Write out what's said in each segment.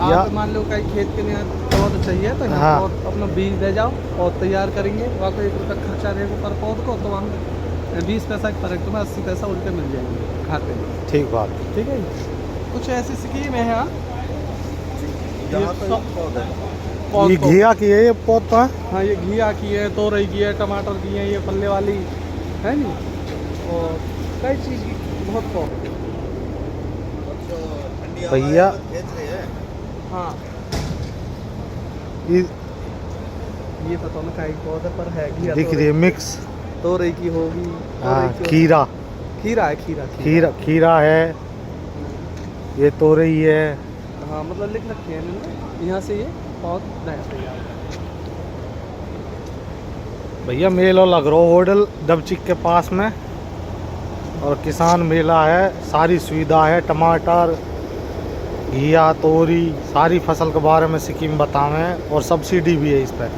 आप मान लो कहीं खेत के लिए पौध चाहिए तो यहाँ हाँ। पौध अपना बीज ले जाओ और तैयार करेंगे, वहाँ को 1 रुपया खर्चा रहेगा पर पौध को, तो हम 20 पैसा के फर्क तुम्हें 80 पैसा उल्टे मिल जाएंगे खाते में। ठीक बात। ठीक है, कुछ ऐसी स्कीम है यहाँ। ये घिया की है ये पौधा? हाँ, ये घिया की है, तोरई की है, टमाटर की है, ये पल्ले वाली है नी, और कई चीज़ की बहुत पौध। भैया हाँ, ये पता नहीं कई पौधे पर है घिया दिख रही है मिक्स। तोरई की होगी। हाँ, तोरई की खीरा खीरा है, खीरा खीरा है, ये तोरई है। हाँ, मतलब लिख रखे हैं इन्होंने, यहाँ से ये पौध नया तैयार। भैया मेला लग रहा है होटल डबचिक के पास में, और किसान मेला है, सारी सुविधा है, टमाटर, घिया, तोरी, सारी फसल के बारे में स्कीम बतावें, और सब्सिडी भी है इस पर।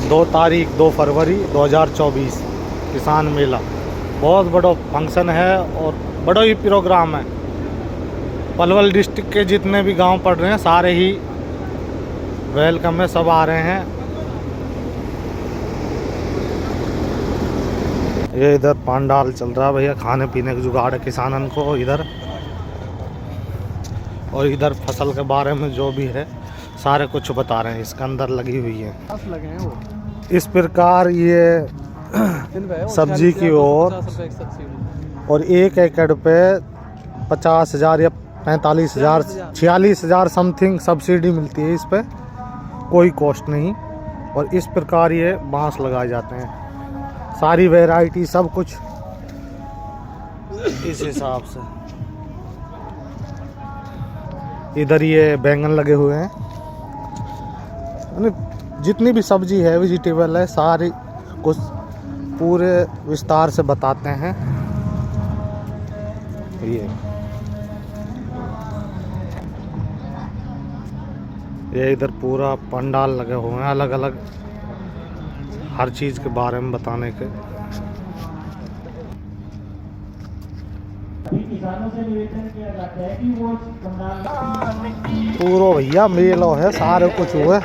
2 तारीख 2 फरवरी 2024 किसान मेला, बहुत बड़ा फंक्शन है और बड़ा ही प्रोग्राम है। पलवल डिस्ट्रिक्ट के जितने भी गांव पड़ रहे हैं सारे ही वेलकम में, सब आ रहे हैं। ये इधर पंडाल चल रहा है भैया, खाने पीने का जुगाड़ है किसानन को इधर, और इधर फसल के बारे में जो भी है सारे कुछ बता रहे हैं, इसके अंदर लगी हुई है। लगे हैं वो इस प्रकार ये सब्जी की और 1 एकड़ पे 50,000 या 45,000 46,000 समथिंग सब्सिडी मिलती है इस पे, कोई कॉस्ट नहीं। और इस प्रकार ये बांस लगाए जाते हैं, सारी वैरायटी सब कुछ इस हिसाब से। इधर ये बैंगन लगे हुए हैं, जितनी भी सब्जी है, वेजिटेबल है, सारी कुछ पूरे विस्तार से बताते हैं। ये इधर पूरा पंडाल लगे हुए हैं, अलग अलग हर चीज़ के बारे में बताने के। किसानों से निवेदन किया जाता है कि वो पूरा भैया मेला है, सारे कुछ हुआ,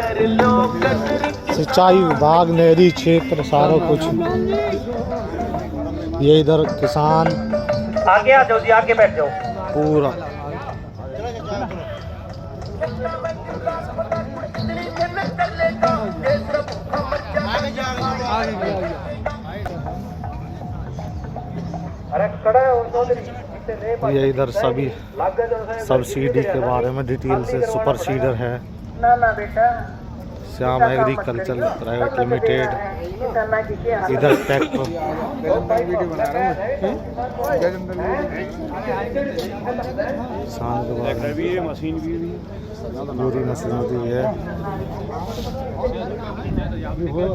सिंचाई विभाग, नहरी क्षेत्र, सारा कुछ। ये इधर किसान, आगे आ जाओ जी, आगे बैठ जाओ पूरा अरे खड़ा है ये इधर सभी सब्सिडी के बारे में डिटेल से, सुपर सीडर है, ना ना बेटा, श्याम एग्रीकल्चर प्राइवेट लिमिटेड, इधर ट्रैक्टर, किसान के बारे में मशीन भी पूरी मशीनरी है।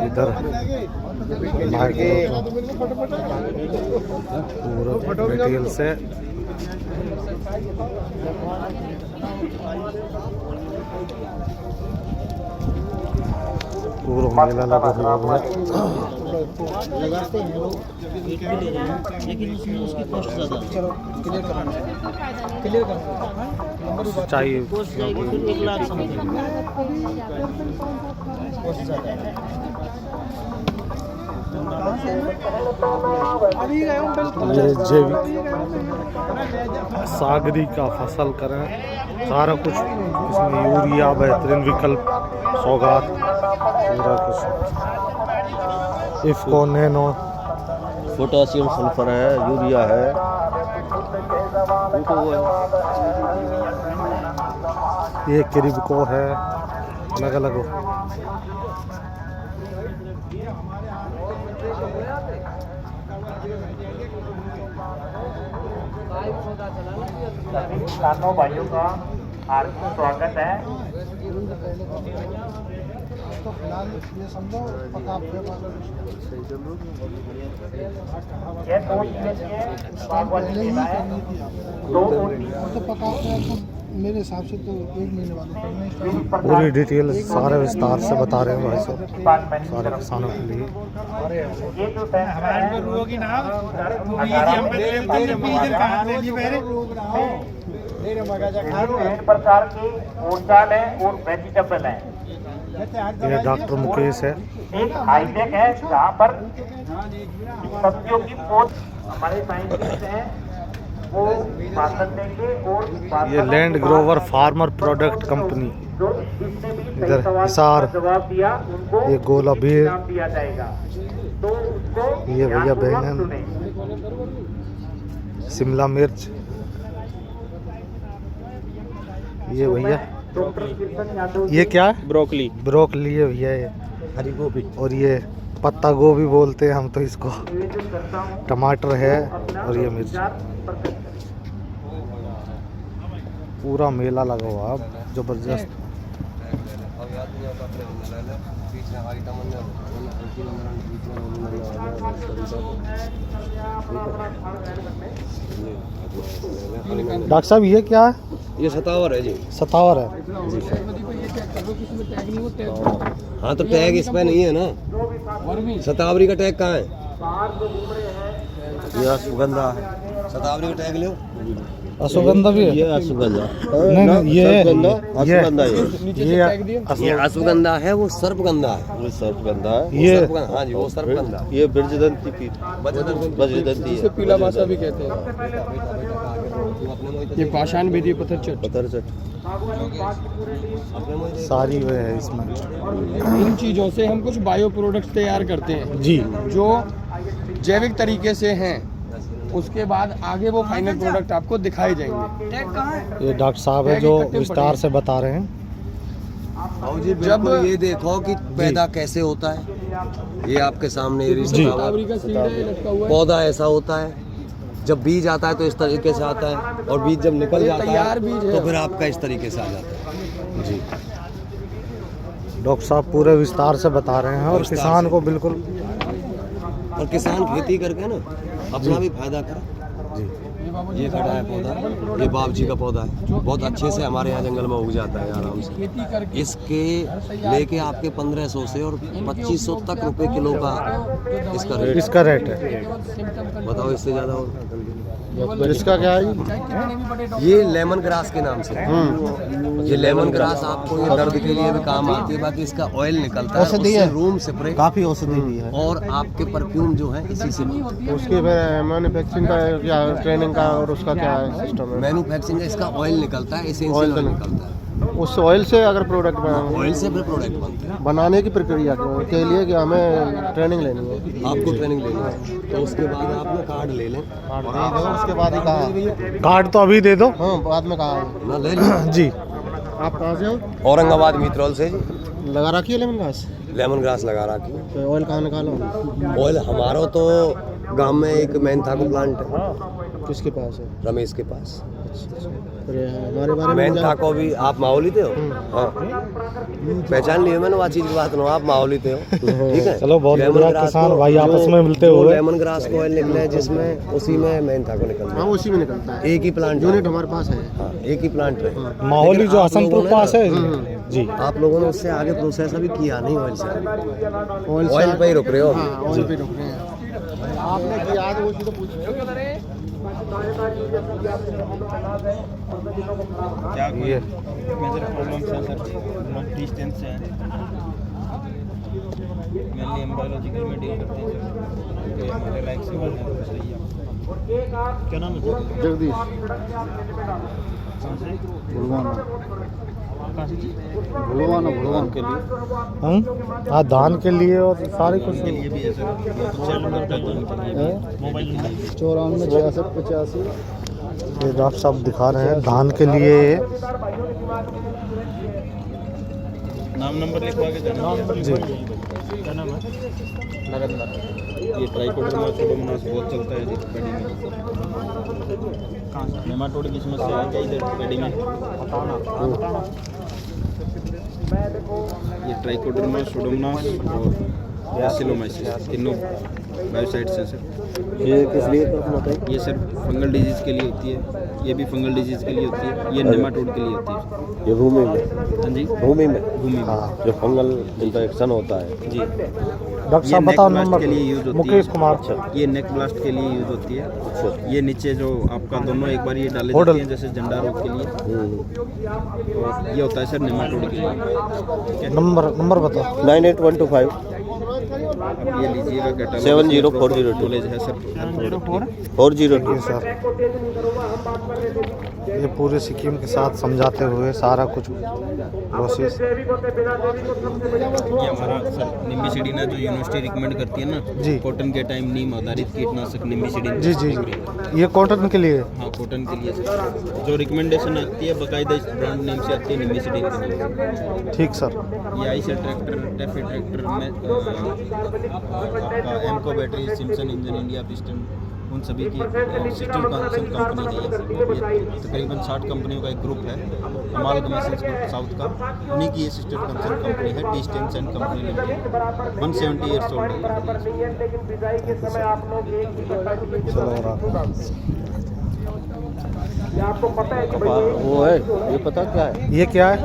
इधर पूरा डिटेल से पूरा मेला लगा हुआ है। लगाते हैं लोग, लेकिन उसमें उसकी कॉस्ट ज़्यादा है। क्लियर करना चाहिए कॉस्ट जाएगी फिर 1 लाख समथिंग कॉस्ट ज़्यादा है। ये जैविक सागरी का फसल करें, सारा कुछ इसमें, यूरिया बेहतरीन विकल्प, सौगात, पूरा कुछ, इफ्को, नैनो, पोटासियम सल्फर है, यूरिया है, ये क्रिबको है, अलग अलग। सभी किसानों भाइयों का हार्दिक स्वागत है। तो फिलहाल ये समझो पका ये 2 बागवानी सेवा है, 2 तो पका मेरे हिसाब से तो 1 महीने वाले पूरी डिटेल सारे विस्तार से बता रहे हैं भाई साहब, सारे किसानों के लिए। ये जो हमारे विभिन्न प्रकार की ऊर्जाल है और वेजिटेबल है। ये डॉक्टर मुकेश है। एक हाईटेक है जहाँ पर सब्जियों की पौध हमारे साइंटिस्ट हैं वो भाषण देंगे और ये land Grover farmer product company, जो जिसने भी सही इधर सवाल हिसार, का जवाब दिया उनको ये गोला बीर, इनाम दिया जाएगा। तो उसको ये भैया ध्यानपूर्वक बैंगन, सुनें। शिमला मिर्च, ये भैया डॉक्टर कीर्तन यादव ये क्या है? ब्रोकली। ब्रोकली है भैया ये, हरी गोभी। और ये पत्ता गोभी बोलते हैं हम तो इसको। निवेदन करता हूँ टमाटर है और ये मिर्च। विचार प्रकट करें। पूरा मेला लगा हुआ है जबरदस्त। डॉक्टर साहब ये क्या है? ये सतावर है जी। सतावर है। हाँ तो टैग इसमें नहीं है ना। सतावरी का टैग कहाँ है? ये सुगंधा है। सतावरी का टैग लो। अश्वगंधा भी है? ये अश्वगंधा नहीं नहीं ये अश्वगंधा ये ये अश्वगंधा है, वो सर्पगंधा है। वो सर्पगंधा है। ये हाँ जी वो सर्पगंधा। ये वज्रदंती की वज्रदंती है। पीला भाषा भी कहते हैं। ये पाषाण विधि पत्थर सारी वे है इसमें। इन चीज़ों से हम कुछ बायो प्रोडक्ट्स तैयार करते हैं जी, जो जैविक तरीके से हैं। उसके बाद आगे वो फाइनल प्रोडक्ट आपको दिखाए जाएंगे। ये डॉक्टर साहब है जो विस्तार से बता रहे हैं। जब ये देखो कि पैदा कैसे होता है, ये आपके सामने जी। सतावरी का सीड है, लटका हुआ है। पौधा ऐसा होता है, जब बीज आता है तो इस तरीके से आता है, और बीज जब निकल जाता तैयार है बीज है। तो फिर आपका इस तरीके से आ जाता है। जी, डॉक्टर साहब पूरे विस्तार से बता रहे हैं और विस्तार किसान से। को बिल्कुल। और किसान खेती करके ना अपना भी फायदा करे। जी, ये खड़ा है पौधा, ये बाबजी का पौधा है, बहुत अच्छे से हमारे यहाँ जंगल में उग जाता है आराम से। खेती करके इसके लेके आपके 1500 से और 2500 तक रुपए किलो का इसका रेट। इसका रेट है। बताओ इससे ज़्यादा और इसका क्या है? ये लेमन ग्रास के नाम से। ये लेमन ग्रास आपको ये दर्द के लिए भी काम आती है। बाकी इसका ऑयल निकलता है, औषधि उससे है। रूम स्प्रे काफ़ी औषधि भी है। और आपके परफ्यूम जो है इसी से उसके मैन्युफैक्चरिंग का क्या, ट्रेनिंग का और उसका क्या है सिस्टम है? मैन्युफैक्चरिंग का इसका ऑयल निकलता है, एसेंशियल ऑयल निकलता है। उस ऑयल से अगर प्रोडक्ट ऑयल से फिर प्रोडक्ट बनते हैं। बनाने की प्रक्रिया के लिए कि हमें ट्रेनिंग लेनी है? आपको ट्रेनिंग लेनी है तो उसके बाद आप ना कार्ड ले लें। उसके बाद ही कहा कार्ड तो अभी दे दो। हाँ, बाद में कहा ना ले लें। जी। आप कहाँ से हो? औरंगाबाद मित्रौल से जी। लगा रखी है लेमन ग्रास? लेमन ग्रास लगा रखी है। तो ऑयल कहाँ निकालो? ऑयल हमारा तो गांव में एक मेंथा को प्लांट है। किसके पास है? रमेश के पास। अरे हमारे बारे में मेंथा को भी आप माहौली थे हो? हाँ पहचान लिए मैंने, वह चीज की बात ना, आप माहौली थे हो। ठीक है, चलो बहुत लेमन बढ़िया, ग्रास किसान को भाई आपस में मिलते जो हुए। लेमन ग्रास को ऑयल निकले जिसमें उसी में मेंथा को निकलता हाँ, उसी में निकलता है। एक ही प्लांट यूनिट हमारे पास है। हाँ एक ही प्लांट है। माहौली लेकिन जो आप हसनपुर लोगों ने पास है ना- जी। आप लोगों ने उससे आगे प्रोसेस अभी किया नहीं ऑयल से। ऑयल ऑयल पे ही रुक रहे हो। ऑयल पे रुक रहे हैं। आपने किया तो वो चीज़ तो पूछ ये मेजर प्रॉब्लम्स हैं सर, डिस्टेंस से हैं। मेनली हम बायोलॉजिकल में डील करते हैं सर, तो हमारे लाइक से वर्क है तो सही है। क्या नाम है सर? जगदीश भुलवाना के लिए हाँ, धान के लिए और सारे कुछ के लिए भी है सर। सेल नंबर डालने के लिए मोबाइल नंबर 94 66 85। ये डॉक्टर साहब दिखा रहे हैं धान के लिए। नाम नंबर लिखवा के देना जी। क्या नाम है? नरेंद्र। ये ट्राइकोडर्मा सुडोमोनास बहुत चलता है जी पेडी में। नेमाटोड की समस्या है क्या इधर पेडी में? ये ट्राइकोडर्मा सुडोमोनास और एसिलोमाइसिस तीनों बायोसाइट्स हैं सर। ये किस लिए बताइए? ये सर फंगल डिजीज़ के लिए होती है, ये भी फंगल डिजीज़ के लिए होती है, ये नेमाटोड के लिए होती है। ये भूमि में, हाँ जी भूमि में भूमि में। जो फंगल इन्फेक्शन होता है जी डॉक्टर ये साहब नेक बताओ ब्लास्ट नंबर। के लिए यूज होती मुकेश है। कुमार। ये नेक ब्लास्ट के लिए यूज होती है। ये नीचे जो आपका दोनों एक बार ये डाले होटल। जाते हैं जैसे झंडा रोग के लिए। और ये होता है सर नेमाटोड के लिए। ठीक है। नंबर बताओ। 98125 ये लीजिएगा कैटलॉग 70402 नॉलेज है सर। 402 सर ये पूरे स्कीम के साथ समझाते हुए सारा कुछ प्रोसेस। ये हमारा सर निम्बिसिडिन जो यूनिवर्सिटी रिकमेंड करती है ना जी। कॉटन के टाइम नीम आधारित कीटनाशक निम्बिसिडिन। जी जी जी, ये कॉटन के लिए। हाँ कॉटन के लिए सर जो रिकमेंडेशन आती है बाकायदा इस ब्रांड नेम से आती है निम्बिसिडिन के नाम से। ठीक सर। ये आई से ट्रैक्टर टेफे ट्रैक्टर में आपका Amco battery Simpson engine India piston उन सभी की सिस्टर कंसर्न कंपनी है। ये तकरीबन 60 कंपनियों का एक ग्रुप है अमालगमेशंस ग्रुप साउथ का। उन्हीं की ये सिस्टर कंसर्न कंपनी है distance and company limited. 170 years old है। वो है, ये पता क्या है? ये क्या है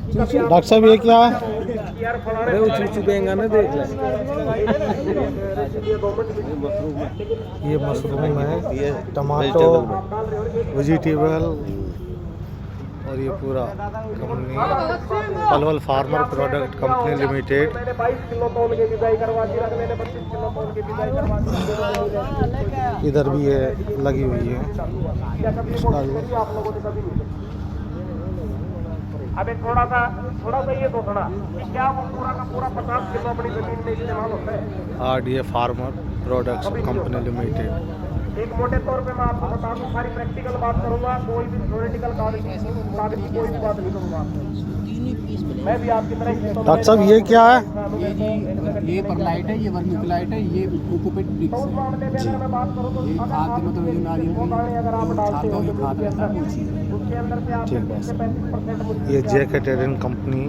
डॉक्टर साहब, ये क्या है? अरे वो चूचू देंगे ना, देख ले। ये मशरूम है, ये टमाटो, वेजिटेबल और ये पूरा company Palwal farmer product company limited. इधर भी ये लगी हुई है। अबे थोड़ा सा ये तो थोड़ा क्या वो पूरा का पूरा 50 किलो अपनी जमीन में इस्तेमाल होता है। RDA farmer products company limited. एक मोटे तौर पे मैं आपको बता दूं, सारी प्रैक्टिकल बात करूंगा, कोई भी थ्योरेटिकल कागज की कोई भी बात नहीं करूंगा। मैं भी आपकी तरह ही डॉक्टर साहब ये क्या है? ये परलाइट है, ये वर्मिकुलाइट है, ये कोकोपिट मिक्स है। जी। ये खाद मतलब जो नारियल की छाल का ये खाद रहता है वो चीज़ है। ठीक है। ये जैकेटेरियन कंपनी।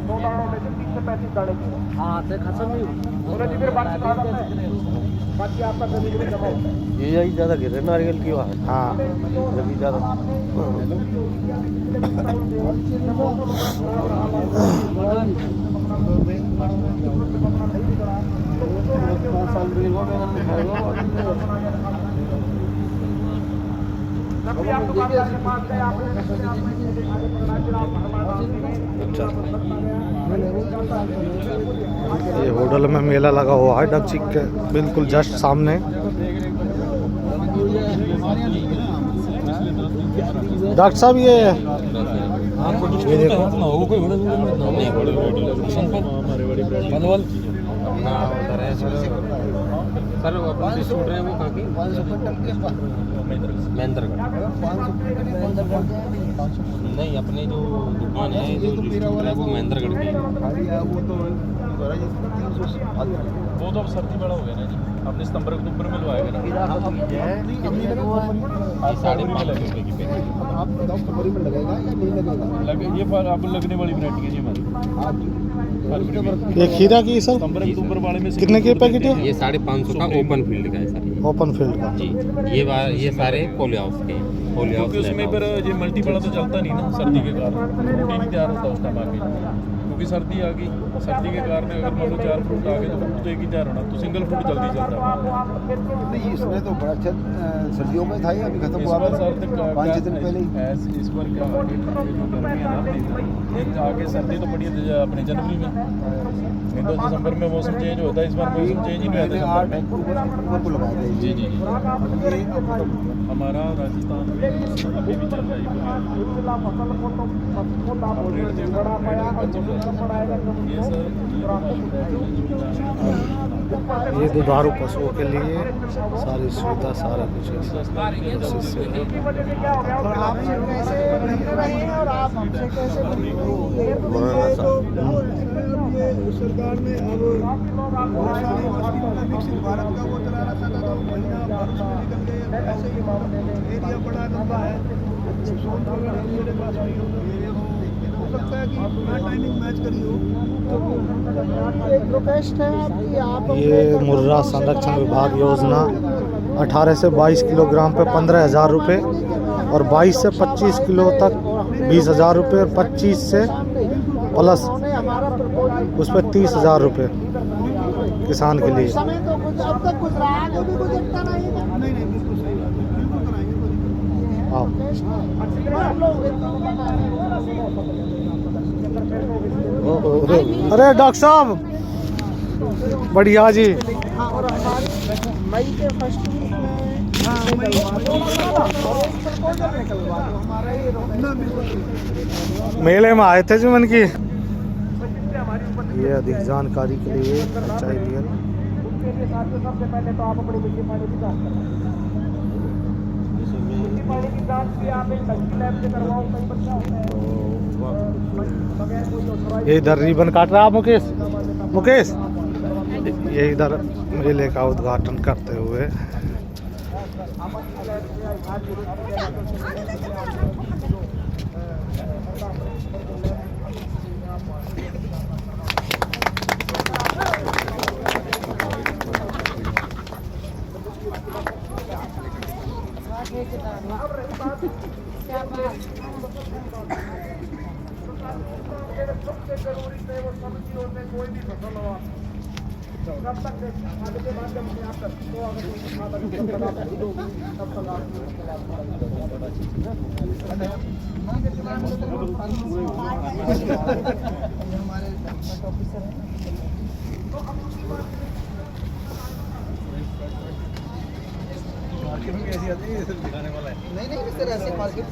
2 दानों में से 30 से 35 दाने की हाँ तो खत्म नहीं हुई। फिर बाकी आपका जमीन में जमा होता है। ये यही ज़्यादा गिर रहे नारियल की वहाँ हाँ जब ज़्यादा। ये होटल में मेला लगा हुआ है डकचिक के बिल्कुल जस्ट सामने। डॉक्टर साहब ये देखो सर अपने शूट रहे हैं वो कहाँ की महेंद्रगढ़ नहीं अपने जो दुकान है जो शूट है वो महेंद्रगढ़ की है। वो तो अब सर्दी बड़ा हो गया ना जी। अपने सितंबर अक्टूबर में लगवाएगा ना। ये 550 रुपये की पैकेट लगे ये अब लगने वाली वैरायटी है जी हमारी। ये खीरा की सर सितंबर अक्टूबर वाले में कितने के पैकेट है? ये 550 का ओपन फील्ड का है सर। ओपन फील्ड का। जी ये सारे पोली हाउस के हैं। पोली हाउस क्योंकि उसमें फिर ये मल्टी बड़ा तो चलता नहीं ना सर्दी के कारण फ्रूट ही नहीं तैयार होता उस टाइम आके क्योंकि सर्दी आ गई। सर्दी के कारण अगर मान लो 4 फ्रूट आ गए तो फ्रूट तो एक ही तैयार होना तो सिंगल फ्रूट जल्दी चलता है। नहीं इसमें तो बड़ा अच्छा सर्दियों में था ही, अभी खत्म हुआ है 5-6 दिन पहले ही। इस बार क्या जो गर्मी है ना आगे सर्दी तो पड़ी है अपने जनवरी में। नहीं तो दिसंबर में मौसम चेंज होता है। इस बार मौसम चेंज ही नहीं हुआ दिसंबर में। अक्टूबर को लगाया था जी जी जी हमारा राजस्थान में अभी भी चल रहा है ये सर। ये दुधारू पशुओं के लिए सारी सुविधा सारा कुछ है। सरकार ने अब भारत का वो चला रखा था तो ऐसे ही एरिया बड़ा लंबा है। मेरे पास नहीं हो सकता है कि टाइमिंग मैच करी हो। एक रिक्वेस्ट है आपकी, आप ये मुर्रा संरक्षण विभाग योजना 18 से 22 किलोग्राम पे 15,000 रुपये और 22 से 25 किलो तक 20,000 रुपये और 25 से प्लस उस पर 30,000 रुपये किसान के लिए। नहीं नहीं बिल्कुल सही बात है, बिल्कुल कराएंगे। आओ अरे डॉक्टर साहब बढ़िया जी। मई के फर्स्ट वीक में मेले में आए थे जुम्मन की। ये अधिक जानकारी के लिए HIVL सबसे पहले तो आप अपनी मिट्टी पानी की जांच करें। मिट्टी पानी की जांच भी आप एक टंकी लैब से करवाओ, कई बच्चा होता है बगैर कोई ऑथराइज। ये इधर रिबन काट रहा है मुकेश। मुकेश ये इधर मेले का उद्घाटन करते हुए सबसे जरूरी है वो सब्जी होते कोई भी फसल हो, कब तक आगे के माध्यम से आप तो अगर नहीं इस तरह से मार्केट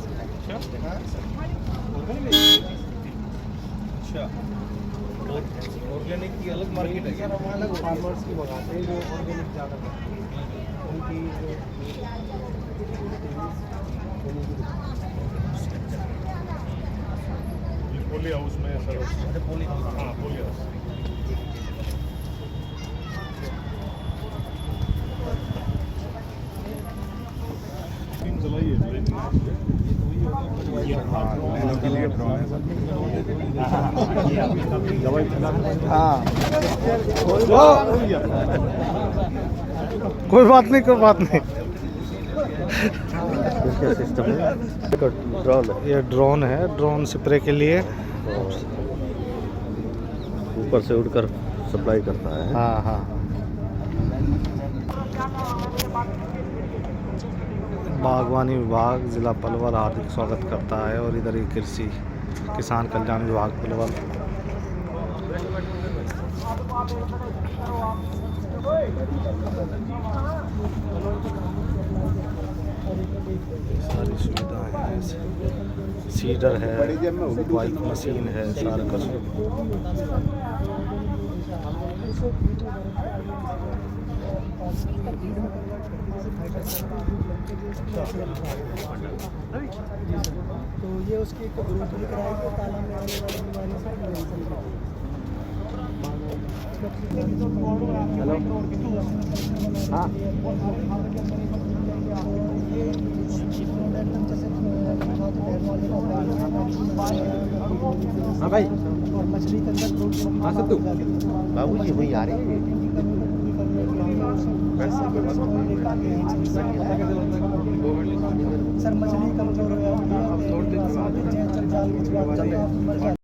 ऑर्गेनिक की अलग मार्केट है, अलग फार्मर्स की मंगाते हैं जो ऑर्गेनिक ज़्यादा करते हैं उनकी पोली हाउस में सर। पोली हाउस, हाँ पोली हाउस। कोई बात नहीं कोई बात नहीं। क्या सिस्टम है? ड्रोन है, ये ड्रोन है, ड्रोन स्प्रे के लिए ऊपर से उड़कर सप्लाई करता है। हाँ हाँ। बागवानी विभाग जिला पलवल हार्दिक स्वागत करता है और इधर ही कृषि किसान कल्याण विभाग पलवल। सारी सुविधाएं हैं, सीडर है, बाइक मशीन है, सारा कुछ। तो ये उसकी एक ग्रोथ भी कराएगी, ताला में आने वाली बीमारी से हाँ भाई, मछली के अंदर हाँ सिद्धू बाबू जी वही आ रहे हैं। सर मछली कमजोर हो जाती है, जाल